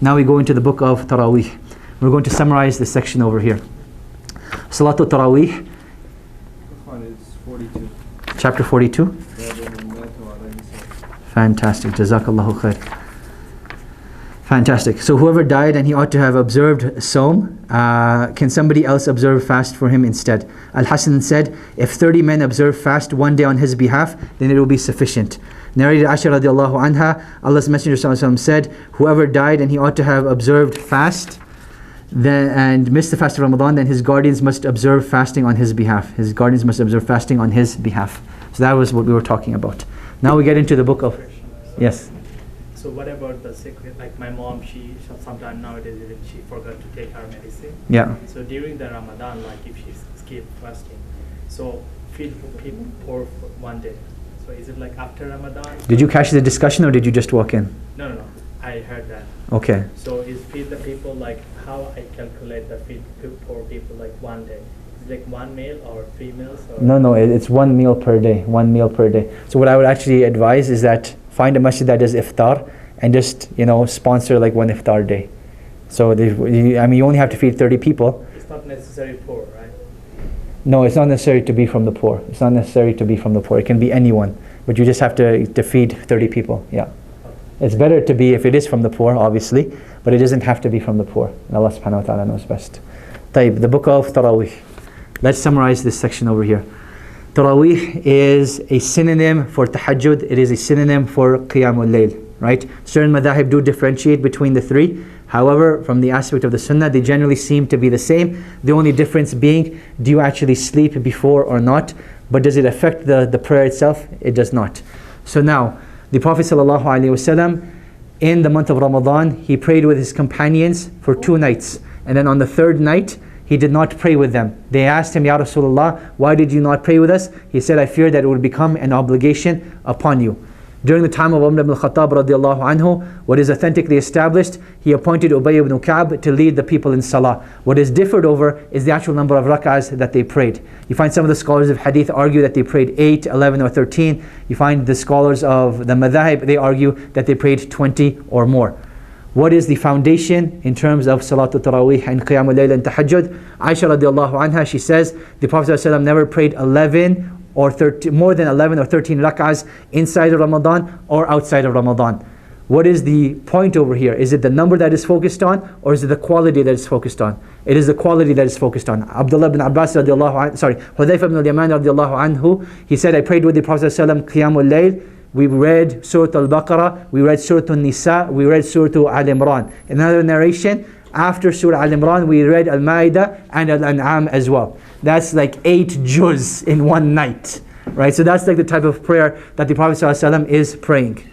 Now we go into the book of Taraweeh. We're going to summarize this section over here. Salatul Taraweeh. Chapter 42. Fantastic. Jazakallahu khair. Fantastic. So whoever died and he ought to have observed Sawm, can somebody else observe fast for him instead? Al-Hasan said, if 30 men observe fast one day on his behalf, then it will be sufficient. Narrated Aisha radiallahu anha, Allah's Messenger sallallahu alaihi wasallam said, whoever died and he ought to have observed fast and missed the fast of Ramadan, then his guardians must observe fasting on his behalf. His guardians must observe fasting on his behalf. So that was what we were talking about. Now we get into the book of... Yes? So what about the secret? Like my mom, she sometime nowadays even she forgot to take her medicine. Yeah. So during the Ramadan, like if she skipped fasting, so feed people poor for one day. So is it like after Ramadan? Did you catch the discussion or did you just walk in? No. I heard that. Okay. So is feed the people like how I calculate the feed poor people like one day? Is it like one meal or 3 meals? Or No, it's 1 meal per day. 1 meal per day. So what I would actually advise is that find a masjid that does iftar and just sponsor like one iftar day. So you only have to feed 30 people. It's not necessarily poor, right? No, it's not necessary to be from the poor. It's not necessary to be from the poor. It can be anyone, but you just have to feed 30 people. Yeah. It's better to be if it is from the poor, obviously, but it doesn't have to be from the poor. And Allah subhanahu wa ta'ala knows best. Tayyib, the book of Taraweeh. Let's summarize this section over here. Taraweeh is a synonym for tahajjud. It is a synonym for qiyamul layl, right? Certain madhahib do differentiate between the three. However, from the aspect of the sunnah, they generally seem to be the same. The only difference being, do you actually sleep before or not? But does it affect the prayer itself? It does not. So now, the Prophet ﷺ, in the month of Ramadan, he prayed with his companions for 2 nights. And then on the 3rd night, he did not pray with them. They asked him, Ya Rasulullah, why did you not pray with us? He said, I fear that it would become an obligation upon you. During the time of Umar ibn al-Khattab radiallahu anhu, what is authentically established, he appointed Ubay ibn Ka'b to lead the people in salah. What is differed over is the actual number of rak'ahs that they prayed. You find some of the scholars of hadith argue that they prayed 8, 11 or 13. You find the scholars of the madhahib, they argue that they prayed 20 or more. What is the foundation in terms of Salatul Taraweeh and Qiyamul Layl and Tahajjud? Aisha radiallahu anha, she says, the Prophet ﷺ never prayed 11 or 13, more than 11 or 13 rak'ahs inside of Ramadan or outside of Ramadan. What is the point over here? Is it the number that is focused on, or is it the quality that is focused on? It is the quality that is focused on. Abdullah ibn Abbas radiallahu anhu, Hudayfa ibn al-Yaman radiallahu anhu, he said, I prayed with the Prophet ﷺ Qiyamul Layl. We read Surah Al-Baqarah, we read Surah Al-Nisa, we read Surah Al-Imran. In another narration, after Surah Al-Imran, we read Al-Ma'idah and Al-An'am as well. That's like 8 juz in one night, right? So that's like the type of prayer that the Prophet ﷺ is praying.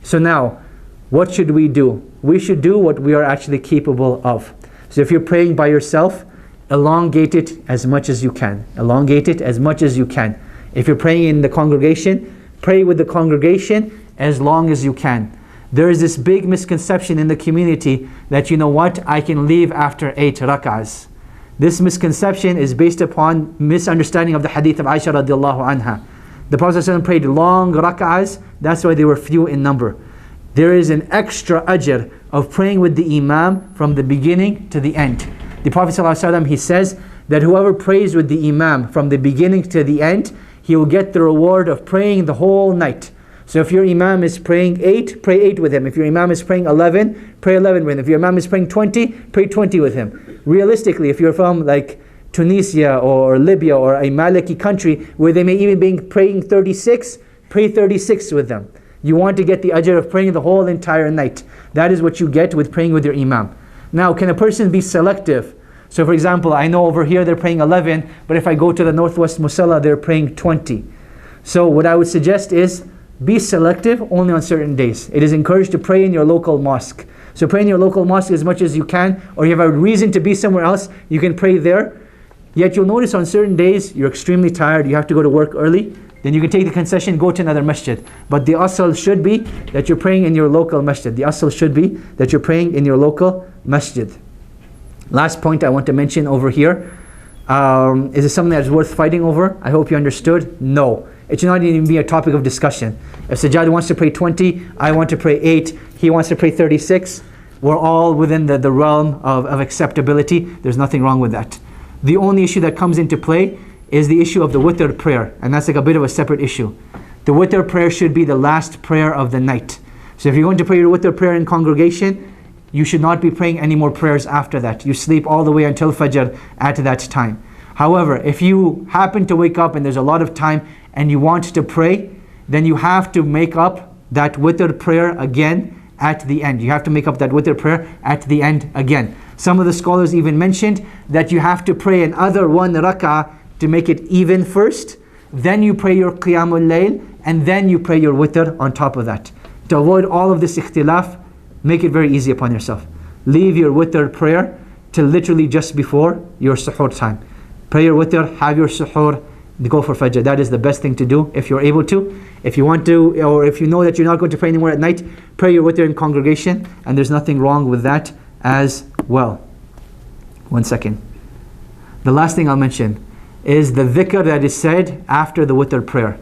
So now, what should we do? We should do what we are actually capable of. So if you're praying by yourself, elongate it as much as you can. Elongate it as much as you can. If you're praying in the congregation, pray with the congregation as long as you can. There is this big misconception in the community that, you know what, I can leave after 8 rak'ahs. This misconception is based upon misunderstanding of the hadith of Aisha radiallahu anha. The Prophet ﷺ prayed long rak'ahs, that's why they were few in number. There is an extra ajr of praying with the imam from the beginning to the end. The Prophet ﷺ, he says that whoever prays with the imam from the beginning to the end, he will get the reward of praying the whole night. So if your imam is praying 8, pray 8 with him. If your imam is praying 11, pray 11 with him. If your imam is praying 20, pray 20 with him. Realistically, if you're from like Tunisia or Libya or a Maliki country where they may even be praying 36, pray 36 with them. You want to get the ajr of praying the whole entire night. That is what you get with praying with your imam. Now, can a person be selective? So for example, I know over here they're praying 11, but if I go to the Northwest Musalla, they're praying 20. So what I would suggest is, be selective only on certain days. It is encouraged to pray in your local mosque. So pray in your local mosque as much as you can, or you have a reason to be somewhere else, you can pray there. Yet you'll notice on certain days, you're extremely tired, you have to go to work early, then you can take the concession, go to another masjid. But the asl should be that you're praying in your local masjid. The asl should be that you're praying in your local masjid. Last point I want to mention over here, is it something that's worth fighting over? I hope you understood. No. It should not even be a topic of discussion. If Sajjad wants to pray 20, I want to pray 8, he wants to pray 36, we're all within the realm of acceptability. There's nothing wrong with that. The only issue that comes into play is the issue of the witr prayer, and that's like a bit of a separate issue. The witr prayer should be the last prayer of the night. So if you're going to pray your witr prayer in congregation, you should not be praying any more prayers after that. You sleep all the way until Fajr at that time. However, if you happen to wake up and there's a lot of time and you want to pray, then you have to make up that witr prayer again at the end. You have to make up that witr prayer at the end again. Some of the scholars even mentioned that you have to pray another 1 rak'ah to make it even first. Then you pray your qiyamul layl, and then you pray your witr on top of that. To avoid all of this ikhtilaf, make it very easy upon yourself. Leave your witr prayer till literally just before your suhoor time. Pray your witr, have your suhoor, go for fajr. That is the best thing to do if you're able to. If you want to, or if you know that you're not going to pray anymore at night, pray your witr in congregation, and there's nothing wrong with that as well. 1 second. The last thing I'll mention is the dhikr that is said after the witr prayer.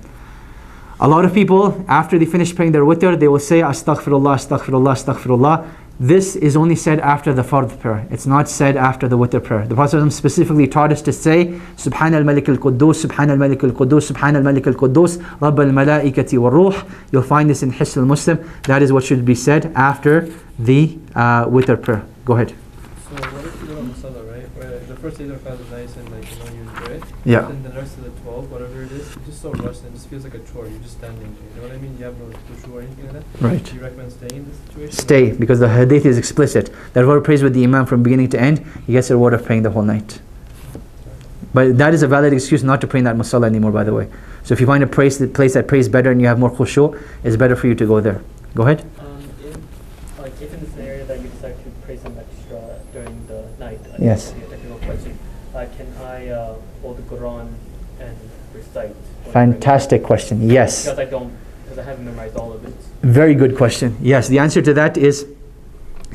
A lot of people, after they finish praying their witr, they will say astaghfirullah, astaghfirullah, astaghfirullah. This is only said after the fard prayer. It's not said after the witr prayer. The Prophet ﷺ specifically taught us to say Subhan al-Malik al-Quddus, Subhan al-Malik al-Quddus, Subhan al-Malik al-Quddus, Rabb al-Malaikati wa-Ruh. You'll find this in Hisn al-Muslim. That is what should be said after the witr prayer. Go ahead. So what if you go on Musalla, right? Where the first 8 rak'ahs is nice and like you enjoy it. Yeah. Then the rest of the 12, whatever it is, it's just so rushed and it just feels like a chore. You're just standing there. You know what I mean? You have no khushu or anything like that. Right. Do you recommend staying in this situation? Stay, because the hadith is explicit. That whoever prays with the imam from beginning to end, he gets the reward of praying the whole night. But that is a valid excuse not to pray in that musalla anymore, by the way. So if you find a place that prays better and you have more khushu, it's better for you to go there. Go ahead. If in the scenario that you decide to pray some extra during the night, Yes. a technical question, can I hold the Quran and recite? Fantastic question. Yes. Because I haven't memorized all of it. Very good question. Yes, the answer to that is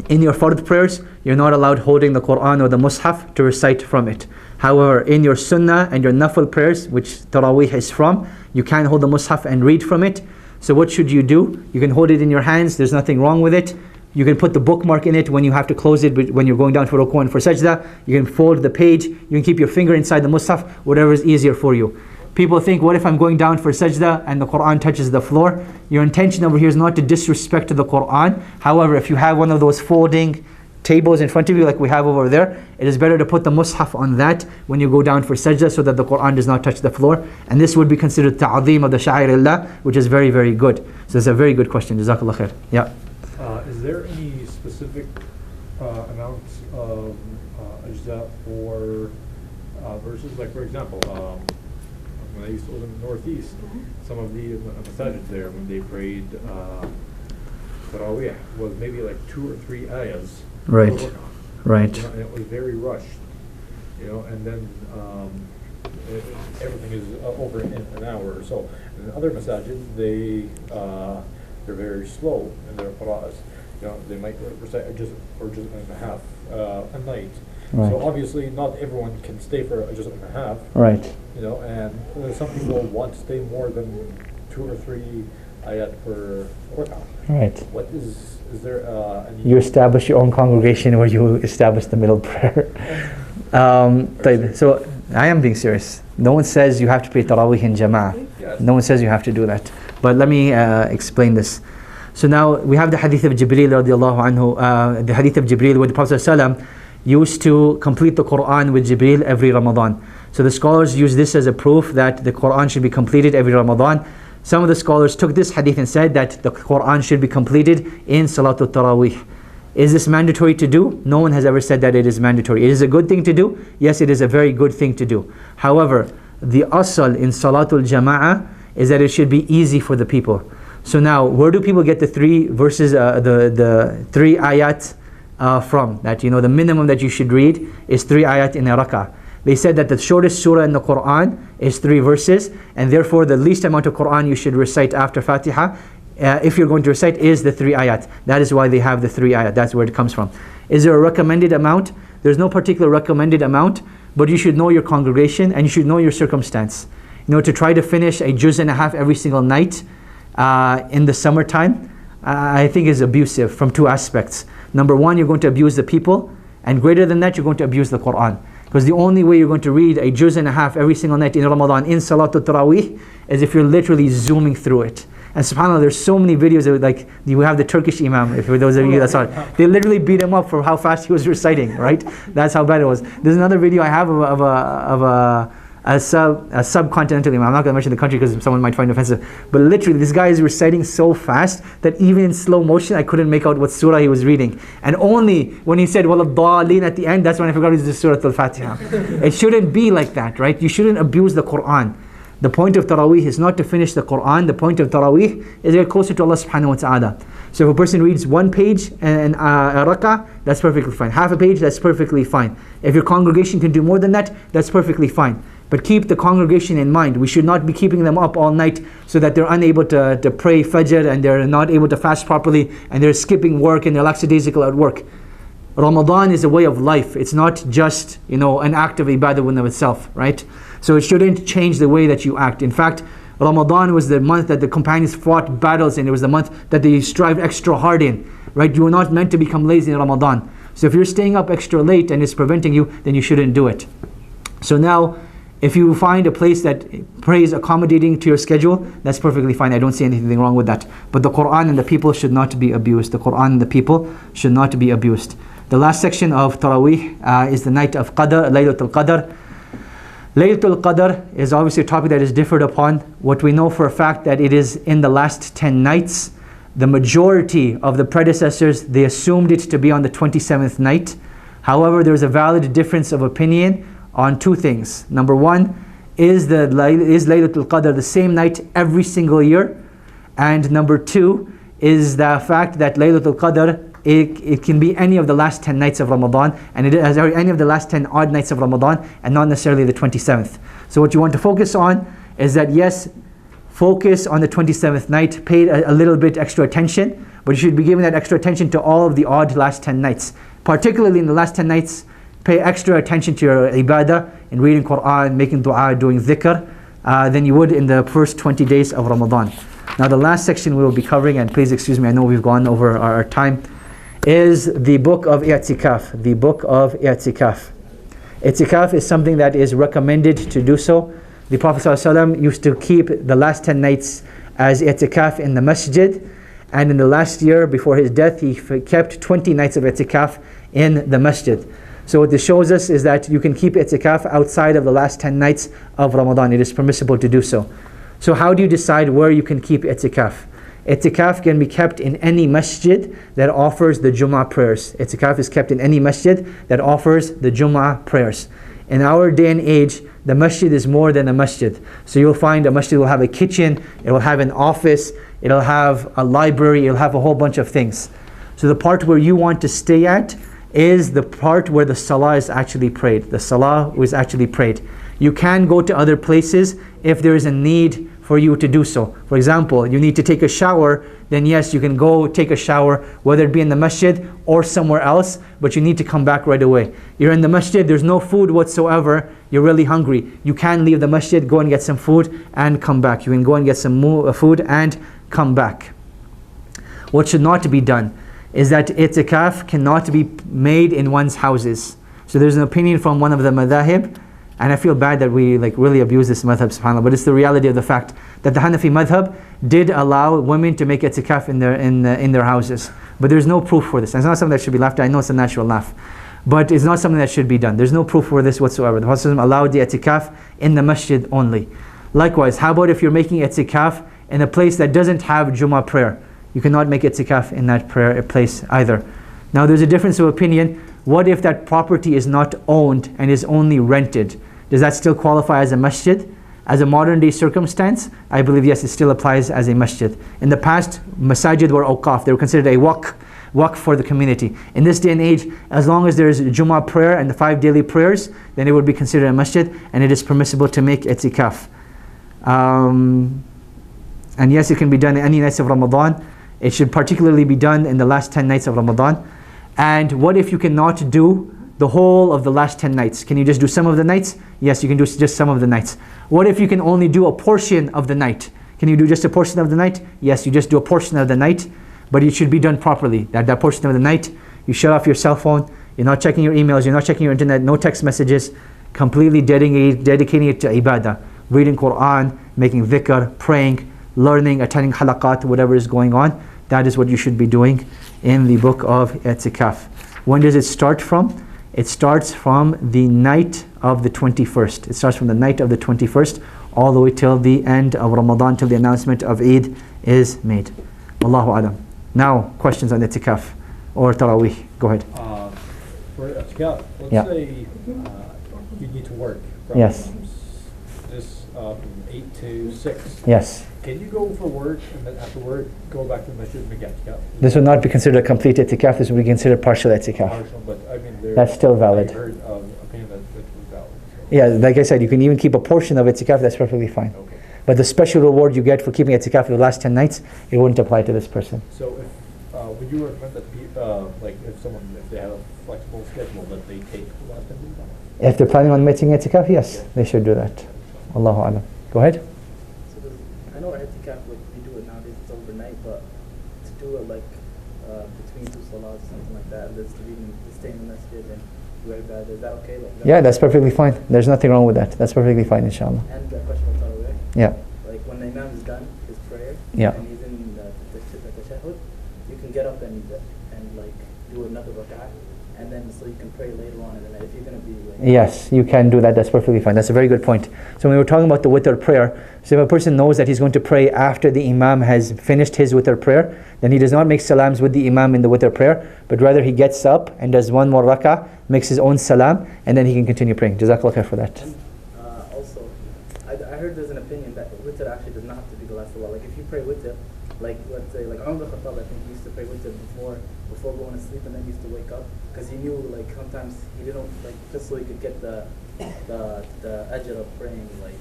in your fard prayers, you're not allowed holding the Quran or the Mus'haf to recite from it. However, in your sunnah and your nafil prayers, which Taraweeh is from, you can hold the Mus'haf and read from it. So what should you do? You can hold it in your hands, there's nothing wrong with it. You can put the bookmark in it when you have to close it, when you're going down for ruku and for sajda. You can fold the page, you can keep your finger inside the Mus'haf, whatever is easier for you. People think, what if I'm going down for sajda and the Quran touches the floor? Your intention over here is not to disrespect the Quran. However, if you have one of those folding tables in front of you like we have over there, it is better to put the Mus'haf on that when you go down for sajda so that the Quran does not touch the floor. And this would be considered ta'zeem of the Sha'air-illah, which is very, very good. So it's a very good question. Jazakallah khair. Yeah. Is there any specific amount of ajza or verses? Like for example, when I used to live in the Northeast, some of the masajid there, when they prayed Taraweeh, was maybe like 2 or 3 ayahs. Right. Right. You know, and it was very rushed. You know, and then everything is over in an hour or so. And in other masajid, they're very slow in their qira'ahs. You know, they might recite a juz' or juz' and a half a night. Right. So obviously not everyone can stay for a juz' and a half. Right. You know, and some people want to stay more than 2 or 3 ayat per rak'ah. Right. What is there any... You establish your own congregation where you establish the middle prayer. So I am being serious. No one says you have to pray Taraweeh in Jama'ah. Yes. No one says you have to do that. But let me explain this. So now we have the hadith of Jibreel radiallahu anhu, the hadith of Jibreel where the Prophet ﷺ used to complete the Quran with Jibreel every Ramadan. So the scholars use this as a proof that the Quran should be completed every Ramadan. Some of the scholars took this hadith and said that the Quran should be completed in Salatul Taraweeh. Is this mandatory to do? No one has ever said that it is mandatory. It is a good thing to do. Yes, it is a very good thing to do. However, the asal in Salatul Jama'ah is that it should be easy for the people. So now, where do people get the 3 verses, the 3 ayat from? That, you know, the minimum that you should read is 3 ayat in a rak'ah. They said that the shortest surah in the Quran is 3 verses, and therefore the least amount of Quran you should recite after Fatiha, if you're going to recite, is the 3 ayat. That is why they have the 3 ayat. That's where it comes from. Is there a recommended amount? There's no particular recommended amount, but you should know your congregation and you should know your circumstance. You know, to try to finish a juz and a half every single night in the summertime, I think is abusive from 2 aspects. Number one, you're going to abuse the people, and greater than that, you're going to abuse the Quran. Because the only way you're going to read a juz and a half every single night in Ramadan in Salatul Taraweeh is if you're literally zooming through it. And subhanAllah, there's so many videos of, like, you have the Turkish Imam, if for those of you that saw it. They literally beat him up for how fast he was reciting, right? That's how bad it was. There's another video I have of a subcontinental Imam. I'm not going to mention the country because someone might find it offensive. But literally, this guy is reciting so fast that even in slow motion, I couldn't make out what surah he was reading. And only when he said, وَلَضَّالِينَ at the end, that's when I forgot it was the Surah Al-Fatiha. It shouldn't be like that, right? You shouldn't abuse the Quran. The point of Taraweeh is not to finish the Quran. The point of Taraweeh is to get closer to Allah subhanahu wa ta'ala. So if a person reads one page and a rak'ah, that's perfectly fine. Half a page, that's perfectly fine. If your congregation can do more than that, that's perfectly fine. But keep the congregation in mind. We should not be keeping them up all night so that they're unable to pray Fajr and they're not able to fast properly and they're skipping work and they're lackadaisical at work. Ramadan is a way of life. It's not just, an act of ibadah in of itself, right? So it shouldn't change the way that you act. In fact, Ramadan was the month that the companions fought battles in. It was the month that they strived extra hard in, right? You were not meant to become lazy in Ramadan. So if you're staying up extra late and it's preventing you, then you shouldn't do it. So now, if you find a place that prays accommodating to your schedule, that's perfectly fine. I don't see anything wrong with that. But the Quran and the people should not be abused. The Quran and the people should not be abused. The last section of Taraweeh is the night of Qadr, Laylatul Qadr. Laylatul Qadr is obviously a topic that is differed upon. What we know for a fact that it is in the last 10 nights. The majority of the predecessors, they assumed it to be on the 27th night. However, there's a valid difference of opinion on two things. Number one, is Laylatul Qadr the same night every single year? And number two, is the fact that Laylatul Qadr, it can be any of the last 10 nights of Ramadan, and it has any of the last 10 odd nights of Ramadan, and not necessarily the 27th. So what you want to focus on is that, yes, focus on the 27th night, pay a little bit extra attention, but you should be giving that extra attention to all of the odd last 10 nights. Particularly in the last 10 nights, pay extra attention to your ibadah, in reading Quran, making dua, doing dhikr, than you would in the first 20 days of Ramadan. Now the last section we will be covering, and please excuse me, I know we've gone over our time, is the book of i'tikaf. The book of i'tikaf. I'tikaf is something that is recommended to do so. The Prophet ﷺ used to keep the last 10 nights as i'tikaf in the masjid, and in the last year before his death he kept 20 nights of i'tikaf in the masjid. So what this shows us is that you can keep i'tikaf outside of the last 10 nights of Ramadan. It is permissible to do so. So how do you decide where you can keep i'tikaf? I'tikaf can be kept in any masjid that offers the Jummah prayers. I'tikaf is kept in any masjid that offers the Jummah prayers. In our day and age, the masjid is more than a masjid. So you'll find a masjid will have a kitchen, it will have an office, it'll have a library, it'll have a whole bunch of things. So the part where you want to stay at is the part where the salah is actually prayed. The salah was actually prayed. You can go to other places if there is a need for you to do so. For example, you need to take a shower, then yes, you can go take a shower, whether it be in the masjid or somewhere else, but you need to come back right away. You're in the masjid, there's no food whatsoever, you're really hungry. You can leave the masjid, go and get some food and come back. You can go and get some food and come back. What should not be done is that i'tikaf cannot be made in one's houses. So there's an opinion from one of the madhahib, and I feel bad that we really abuse this madhab, subhanAllah, but it's the reality of the fact that the Hanafi madhab did allow women to make i'tikaf in their houses. But there's no proof for this. And it's not something that should be laughed at. I know it's a natural laugh, but it's not something that should be done. There's no proof for this whatsoever. The Prophet allowed the i'tikaf in the masjid only. Likewise, how about if you're making i'tikaf in a place that doesn't have Jummah prayer? You cannot make i'tikaf in that prayer place either. Now there's a difference of opinion. What if that property is not owned and is only rented? Does that still qualify as a masjid? As a modern day circumstance, I believe yes, it still applies as a masjid. In the past, masajid were awqaf. They were considered a waqf for the community. In this day and age, as long as there is Jummah prayer and the 5 daily prayers, then it would be considered a masjid, and it is permissible to make i'tikaf. And yes, it can be done in any nights of Ramadan. It should particularly be done in the last 10 nights of Ramadan. And what if you cannot do the whole of the last 10 nights? Can you just do some of the nights? Yes, you can do just some of the nights. What if you can only do a portion of the night? Can you do just a portion of the night? Yes, you just do a portion of the night, but it should be done properly. That portion of the night, You shut off your cell phone. You're not checking your emails. You're not checking your internet. No text messages. Completely dedicating it to ibadah. Reading Quran, making dhikr, praying, learning, attending halaqat, whatever is going on. That is what you should be doing in the book of i'tikaf. When does it start from? It starts from the night of the 21st. It starts from the night of the 21st all the way till the end of Ramadan, till the announcement of Eid is made. Allahu alam. Now, questions on i'tikaf or taraweeh. Go ahead. For i'tikaf, let's Yeah. say you need to work from Yes. this from 8 to 6. Yes. Can you go for work and then after work go back to the masjid and make i'tikaf? This would not be considered a complete i'tikaf. This would be considered partial i'tikaf. Partial, but I mean, That's still valid. I heard of opinion that it was valid. So. Yeah, like I said, you can even keep a portion of i'tikaf. That's perfectly fine. Okay. But the special reward you get for keeping i'tikaf for the last 10 nights, it wouldn't apply to this person. So if would you recommend that like if they have a flexible schedule that they take the last 10 days off? If they're planning on making i'tikaf, yes, they should do that. Allahu alam. Go ahead. So I know i'tikaf, like we do it nowadays, it's overnight, but to do it like between two salahs or something like that, let's stay in the masjid and do ibadah, is that okay? Like, Yeah, that's perfectly fine. There's nothing wrong with that. That's perfectly fine, inshallah. And the question about tarawih, Yeah. like when the imam is done his prayer, Yeah. and he's in the tashahhud, you can get up and like do another rak'ah, and then so you can pray later on in the night if you're going to be like. Yes, you can do that. That's perfectly fine. That's a very good point. So when we're talking about the witr prayer, so if a person knows that he's going to pray after the imam has finished his witr prayer, then he does not make salams with the imam in the witr prayer, but rather he gets up and does one more rak'ah, makes his own salam, and then he can continue praying. Jazakallah khair for that. And also, I heard there's an opinion that witr actually does not have to be the last salah. Like if you pray witr, like let's say like Umar Khattab, I think he used to pray witr before going to sleep, and then he used to wake up because he knew like sometimes he didn't like just so he could get the ajr of praying like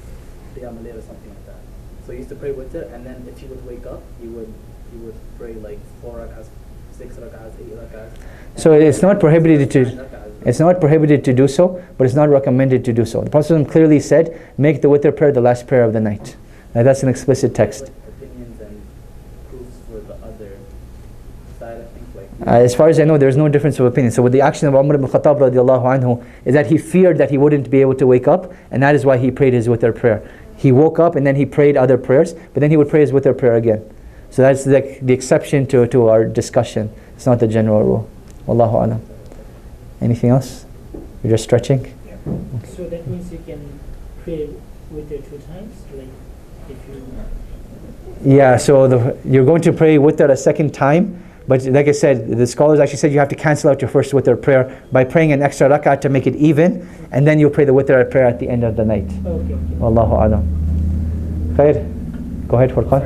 qiyam al-layl or something like that. So he used to pray witr, and then if he would wake up, he would pray like 4 rak'ahs, 6 rak'ahs, 8 rak'ahs. So it's not prohibited to do so, but it's not recommended to do so. The Prophet clearly said, make the witr prayer the last prayer of the night. Now that's an explicit text. Opinions and proofs for the other side, I think. Like As far as I know, there's no difference of opinion. So with the action of Umar ibn Khattab radiallahu anhu, is that he feared that he wouldn't be able to wake up, and that is why he prayed his witr prayer. He woke up and then he prayed other prayers, but then he would pray his witr prayer again. So that's the exception to our discussion. It's not the general rule. Wallahu alam. Anything else? You're just stretching? So that means you can pray with it 2 times, like if you. Yeah, so you're going to pray witr a second time, but like I said, the scholars actually said you have to cancel out your first witr prayer by praying an extra rak'ah to make it even, and then you'll pray the witr prayer at the end of the night. Okay. Wallahu alam. Khair? Go ahead, Furqan.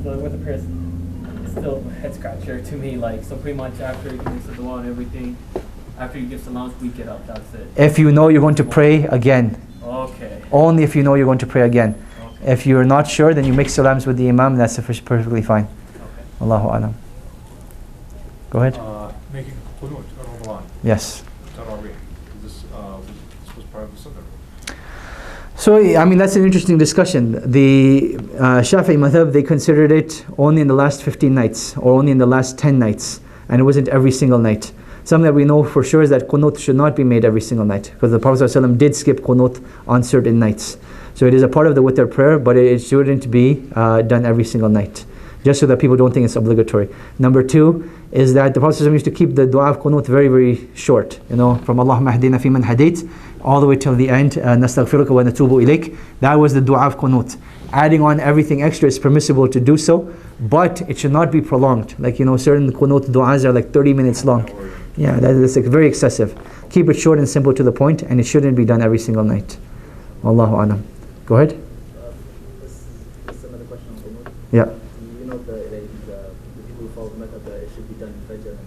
Sorry, with the prayer, it's still a head scratcher to me. Like, so pretty much after you finish the dua and everything, after you give salams, we get up. That's it. If you know you're going to pray again. Okay. Only if you know you're going to pray again. Okay. If you're not sure, then you make salams with the imam, that's perfectly fine. Okay. Allahu alam. Go ahead. Making qunut on Ramadan. Yes. Tarawih. This was part of the sunnah. So, I mean, that's an interesting discussion. The Shafi'i madhab, they considered it only in the last 15 nights or only in the last 10 nights, and it wasn't every single night. Something that we know for sure is that qunut should not be made every single night, because the Prophet ﷺ did skip qunut on certain nights. So it is a part of the witr prayer, but it shouldn't be done every single night, just so that people don't think it's obligatory. Number 2 is that the Prophet ﷺ used to keep the dua of qunut very, very short. You know, from Allahumma hdina fi man hadayt, all the way till the end, nastaghfiruka wa natubu ilayk. That was the dua of qunut. Adding on everything extra is permissible to do so, but it should not be prolonged. Like, you know, certain qunut du'as are like 30 minutes long. Yeah, that's like very excessive. Keep it short and simple to the point, and it shouldn't be done every single night. Allahu alam. Go ahead. this is another question on qunut. Yeah. You know the people who follow the method that it should be done in Fajr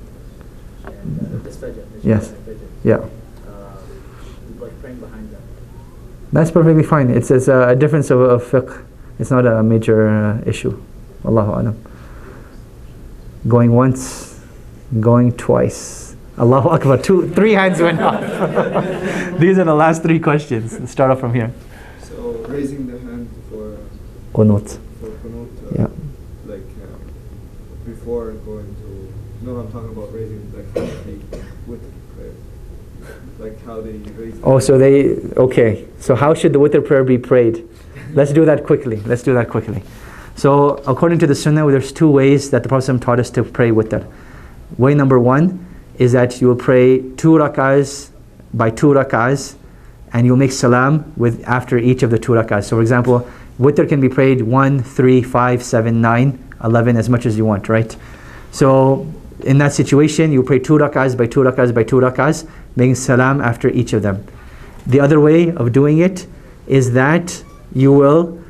and this Fajr. It should be Yes. done in Fajr. Yeah. Like praying behind them. That's perfectly fine. It's a difference of fiqh. It's not a major issue. Allahu alam. Going once, going twice. Allahu Akbar. 3 hands went up. These are the last 3 questions. Let's start off from here. So raising the hand for Qunut. qunut, Yeah. like before going to No, I'm talking about raising like with prayer. Like how they raise. Oh, so okay. So how should the witr prayer be prayed? Let's do that quickly. So according to the Sunnah, there's two ways that the Prophet taught us to pray witr. Way number one is that you will pray 2 rak'ahs by 2 rak'ahs, and you'll make salam after each of the 2 rak'ahs. So for example, witr can be prayed 1, 3, 5, 7, 9, 11, as much as you want, right? So in that situation, you pray 2 rak'ahs by 2 rak'ahs by 2 rak'ahs, making salam after each of them. The other way of doing it is that you will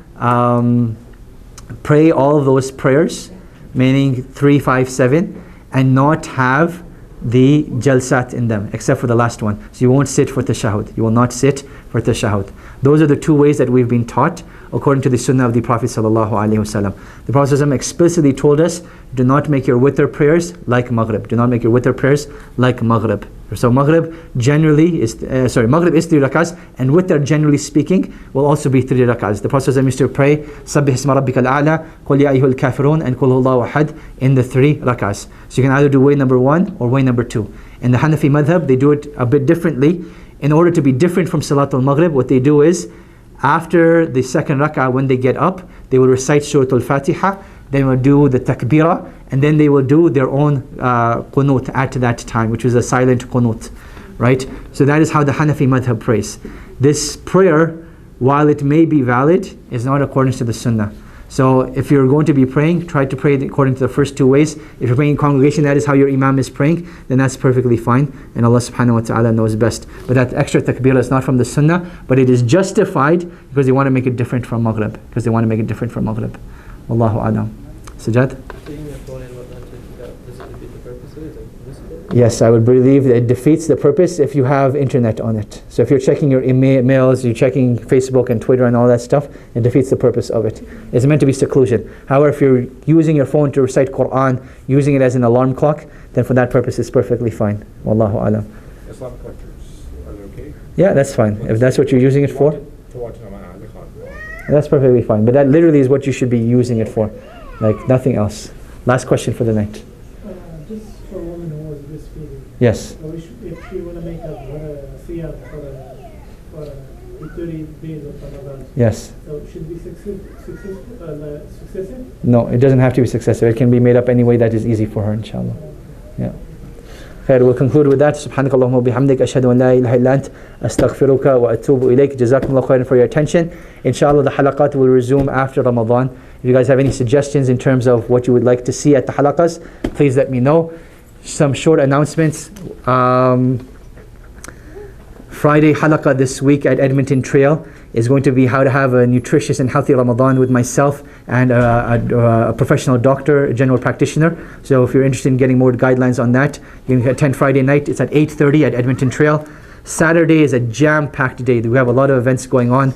pray all of those prayers, meaning 3, 5, 7, and not have the jalsat in them, except for the last one. So you won't sit for tashahud. You will not sit for tashahud. Those are the two ways that we've been taught according to the Sunnah of the Prophet ﷺ. The Prophet ﷺ explicitly told us, do not make your witr prayers like Maghrib. Do not make your witr prayers like Maghrib. So Maghrib generally is, Maghrib is 3 rak'ahs, and witr generally speaking will also be 3 rak'ahs. The Prophet ﷺ used to pray, Sabbih isma rabbika al-a'la, Qul ya ayyuhal kafirun, and Qul huwallahu ahad in the 3 rak'ahs. So you can either do way number 1 or way number 2. In the Hanafi madhab, they do it a bit differently. In order to be different from Salatul Maghrib, what they do is, after the second rak'ah, when they get up, they will recite Surah Al-Fatiha, they will do the takbirah, and then they will do their own qunut at that time, which is a silent qunut, right? So that is how the Hanafi madhab prays. This prayer, while it may be valid, is not according to the Sunnah. So if you're going to be praying, try to pray according to the first two ways. If you're praying in congregation, that is how your imam is praying, then that's perfectly fine, and Allah subhanahu wa ta'ala knows best. But that extra takbirah is not from the Sunnah, but it is justified because they want to make it different from Maghrib. Wallahu a'lam. Sajjad? Taking your phone and whatnot, does it defeat the purpose of it? Like this? Yes, I would believe that it defeats the purpose if you have internet on it. So if you're checking your emails, you're checking Facebook and Twitter and all that stuff, it defeats the purpose of it. It's meant to be seclusion. However, if you're using your phone to recite Quran, using it as an alarm clock, then for that purpose it's perfectly fine. Wallahu a'lam. Islamic lectures, are they okay? Yeah, that's fine. If that's what you're using it for, To watch that's perfectly fine. But that literally is what you should be using it for, like nothing else. Last question for the night. Just for a woman who was breastfeeding. Yes. So if she want to make a siyam for the 30 days of Ramadan. Yes. So it should be successive? No, it doesn't have to be successive. It can be made up any way that is easy for her, inshallah. Yeah. Khair, we'll conclude with that. Subhanakallahumma wa bihamdik, ashhadu an la ilaha illa ant, astaghfiruka wa atubu ilayk. Jazakumullah khairan for your attention. Inshallah, the halaqat will resume after Ramadan. If you guys have any suggestions in terms of what you would like to see at the halaqas, please let me know. Some short announcements. Friday halaqa this week at Edmonton Trail is going to be how to have a nutritious and healthy Ramadan with myself and a professional doctor, a general practitioner. So if you're interested in getting more guidelines on that, you can attend Friday night. It's at 8:30 at Edmonton Trail. Saturday is a jam-packed day. We have a lot of events going on.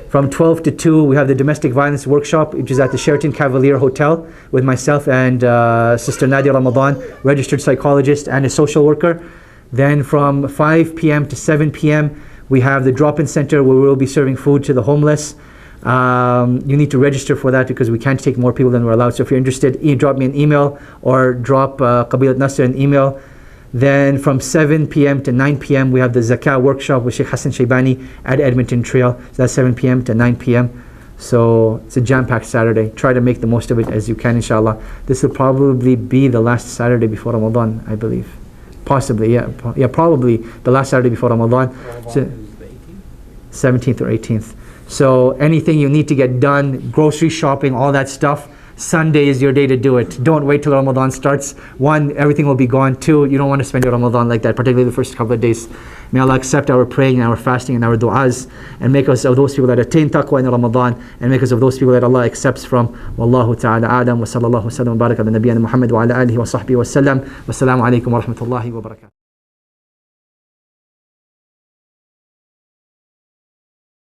From 12 to 2, we have the domestic violence workshop, which is at the Sheraton Cavalier Hotel with myself and Sister Nadia Ramadan, registered psychologist and a social worker. Then from 5 p.m. to 7 p.m., we have the drop-in center where we'll be serving food to the homeless. You need to register for that because we can't take more people than we're allowed. So if you're interested, drop me an email or drop Qabilat Nasser an email. Then from 7 p.m. to 9 p.m. we have the Zakah workshop with Sheikh Hassan Shaybani at Edmonton Trail. So that's 7 p.m. to 9 p.m. So it's a jam-packed Saturday. Try to make the most of it as you can, inshallah. This will probably be the last Saturday before Ramadan, I believe. Possibly, yeah, probably the last Saturday before Ramadan. So, 17th or 18th. So anything you need to get done, grocery shopping, all that stuff, Sunday is your day to do it. Don't wait till Ramadan starts. 1, everything will be gone. 2, you don't want to spend your Ramadan like that, particularly the first couple of days. May Allah accept our praying and our fasting and our du'as and make us of those people that attain taqwa in Ramadan and make us of those people that Allah accepts from. Wallahu ta'ala a'lam wa sallallahu wa sallam wa baraka ala nabiyyina Muhammad wa ala alihi wa sahbihi wa sallam. Wassalamu alaikum wa rahmatullahi wa barakatuh.